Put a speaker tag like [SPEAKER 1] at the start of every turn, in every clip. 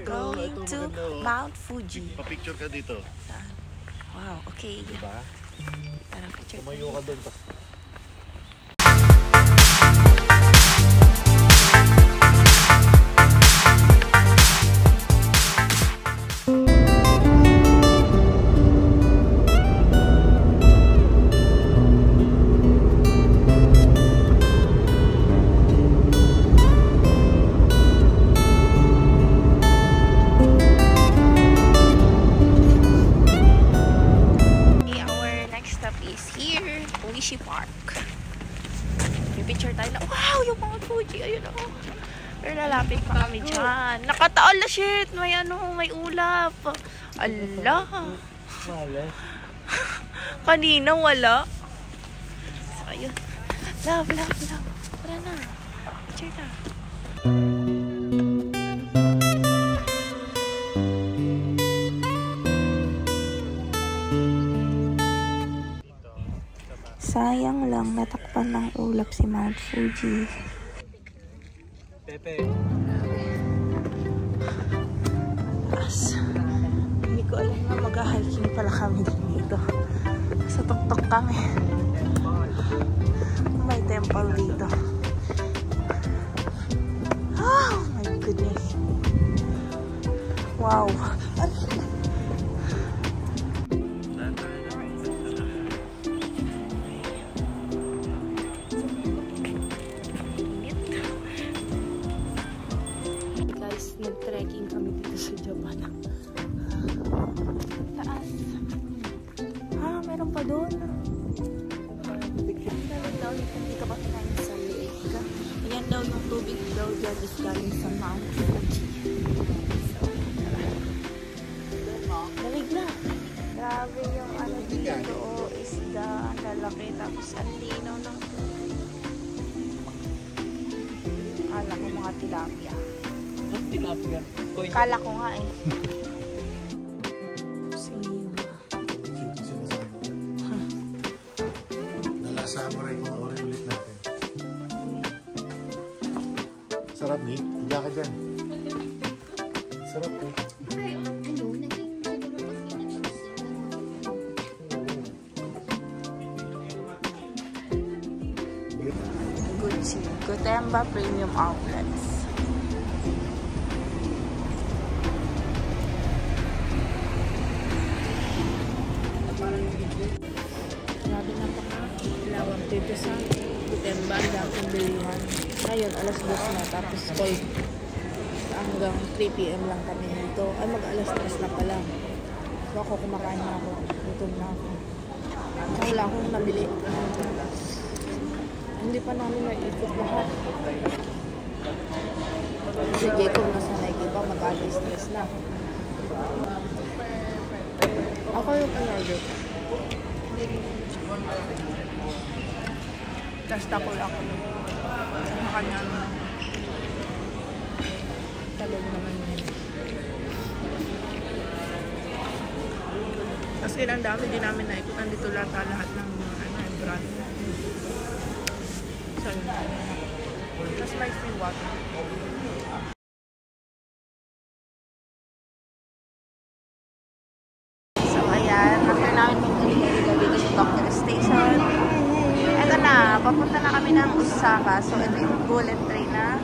[SPEAKER 1] going to Mount Fuji.
[SPEAKER 2] Pa-picture ka dito.
[SPEAKER 1] Wow, okay.
[SPEAKER 2] Diba?
[SPEAKER 1] Tara, picture.
[SPEAKER 2] Tumayo ka doon.
[SPEAKER 1] Park. May picture tayo na, wow, yung Mount Fuji, ayun o. Pero lalapit pa kami dyan. Nakataon na, shit, may may ulap. Allah. Kanina wala. So, ayun. Love. Tara na. Picture na. Sayang lang, natakpan ng ulap si Mount Fuji.
[SPEAKER 2] Pepe.
[SPEAKER 1] Taas. Hindi ko alam na mag-hiking pala kami dito. Sa tuktok kami. May temple dito. Oh my goodness. Wow. Nag-trekking kami dito sa Japan. Taas. Meron pa doon. Meron daw dito pa kinain sa lake. Ayan daw yung tubig daw dyan is galing sa Mount Fuji. So, dalig na. Grabe yung dito. Isda, ang lalaki. Tapos ang linaw ng tubig. Kala ko mga tilapia. Kala ko nga eh.
[SPEAKER 2] Nalasama rin mga ori ulit natin. Sarap ni. Higa ka dyan. Sarap eh.
[SPEAKER 1] Gucci. Gotemba Premium Outlets. Dito sa Gotemba, ang daming bilihan. Ngayon, alas 2 na, tapos cold. Hanggang 3 PM lang kami dito. Ay, mag-alas 3 na pala. So, ako kumakain na ako. Gutom na ako. Wala akong nabili. Hindi pa namin naikot lahat. Sige, kung nasa naikita, mag-alas 3 na. Ako yung order. Tapos ako lang sa kanya talog naman yun. Kasi ang dami din namin naikutan dito lahat ng brand. So yun. Tapos may free water. So ayan, after namin mag-deliver dito sa Tokyo Station, papunta na kami ng Osaka. So, ito yung bullet train na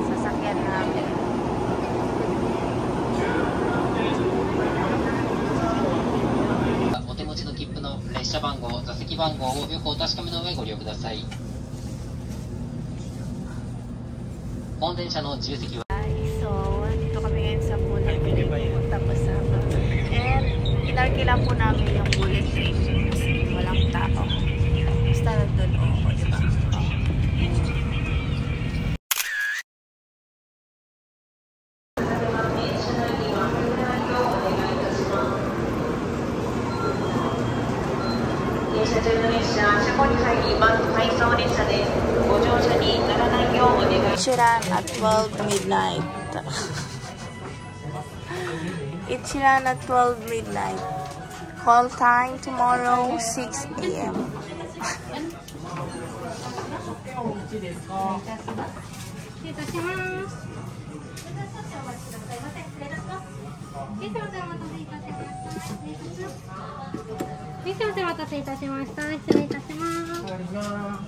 [SPEAKER 1] sasakyan namin. So, dito kami ngayon sa bullet train. Pupunta pa sa and inarkila po namin yung bullet train. Walang tao. Basta doon ako, diba? Ichiran at 12 midnight. Ichiran at 12 midnight. Call time tomorrow 6 AM.
[SPEAKER 3] お待たせいたしました。失礼いたします。お客様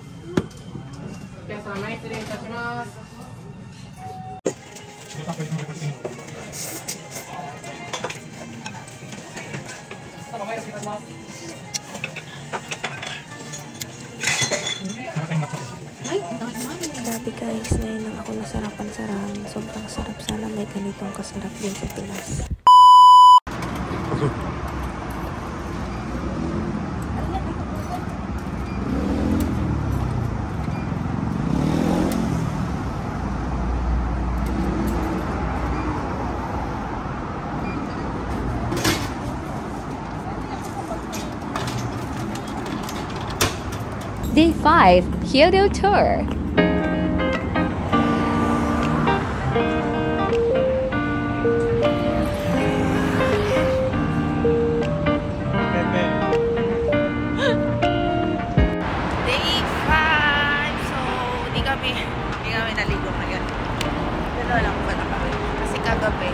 [SPEAKER 3] 失礼いたします。
[SPEAKER 1] Grabe guys, ngayon lang ako nasarapan sa ramen. Sobrang sarap, sana may ganitong kasarap din sa Pinas.
[SPEAKER 4] Day 5, Kyoto Tour.
[SPEAKER 1] Day 5! So, hindi kami naligo ngayon. Pero lang ba na kami? Kasi kagabi,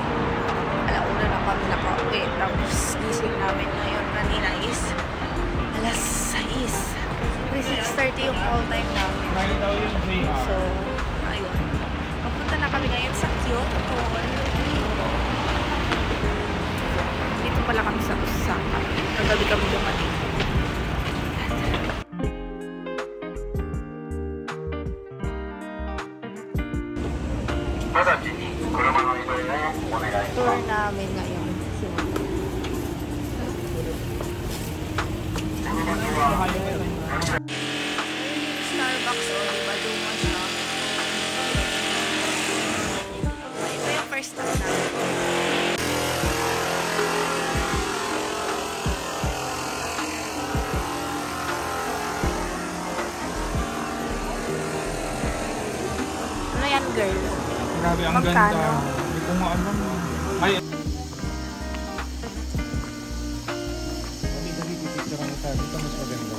[SPEAKER 1] alauna na kami nakauwi. Tapos, gising namin ngayon kanina is alas 6. 6:30 yung call time namin. So, ayun. Papunta na kami ngayon sa Kyoto. Dito pala kami sa Osaka. Kagabi kami dumating. Tour namin ngayon. Starbucks o diba dumo siya. Ito yung first stop namin. Ano yan girl?
[SPEAKER 5] Grabe, ang
[SPEAKER 1] Magkano?
[SPEAKER 5] ganda. Hindi ko nga alam. Ay, dito mas maganda.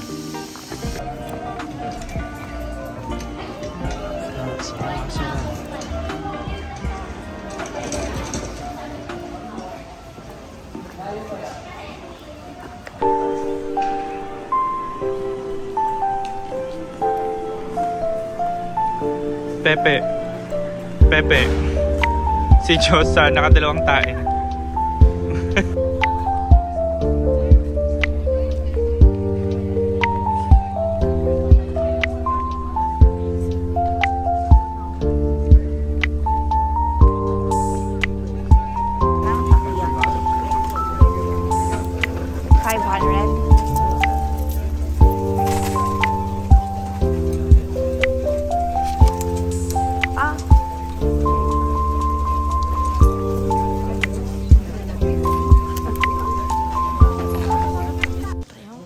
[SPEAKER 5] Pepe. Si Josa, nakadalawang tae.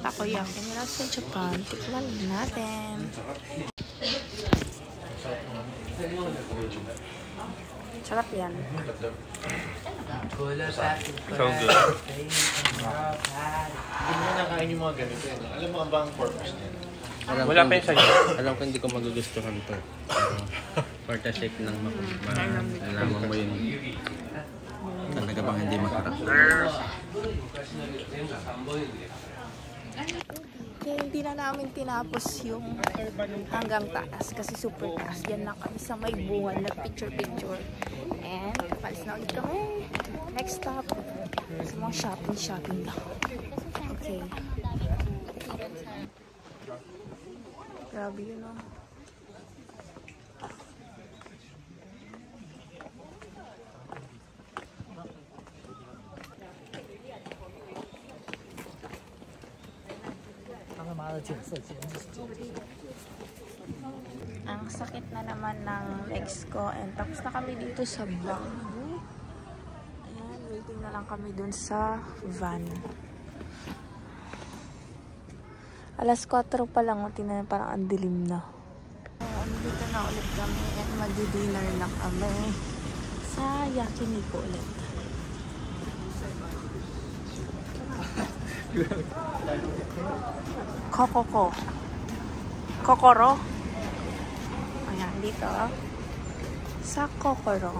[SPEAKER 1] Takoyaki nila sa Japan. Tikman natin. Sarap yan.
[SPEAKER 5] So good.
[SPEAKER 2] Hindi mo nakain yung mga ganito. Alam mo ba ang purpose niya?
[SPEAKER 5] Wala pa yung sa'yo.
[SPEAKER 6] Alam ko hindi ko magugustuhan to. For the sake ng malaman mo yun. Talaga bang hindi masarap?
[SPEAKER 1] Kaya hindi na namin tinapos yung hanggang taas kasi super taas. Yan lang kami sa may bungal, nag-picture-picture. And palis na ulit kami. Next stop, sa mga shopping lang. Okay. Grabe yun oh. Ang sakit na naman ng legs ko and tapos na kami dito sa Banggu. Ayan, waiting na lang kami dun sa van. Alas 4 pa lang, tingnan parang ang dilim na. Dito na ulit kami and mag-dinner lang kami sa Yakiniku ulit. Kokoro. Ayan, dito. Sa Kokoro.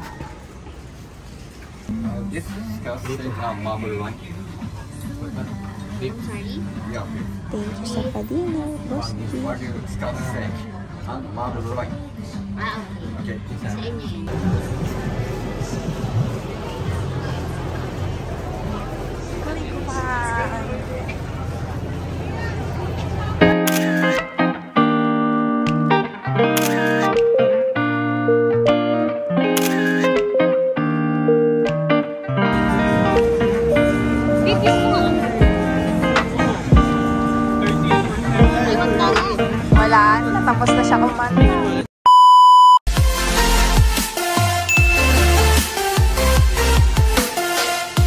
[SPEAKER 7] This is marble wine. Yeah.
[SPEAKER 1] Thank you sa padino, Boss G.
[SPEAKER 7] What do you Scout say? Marble wine. Okay.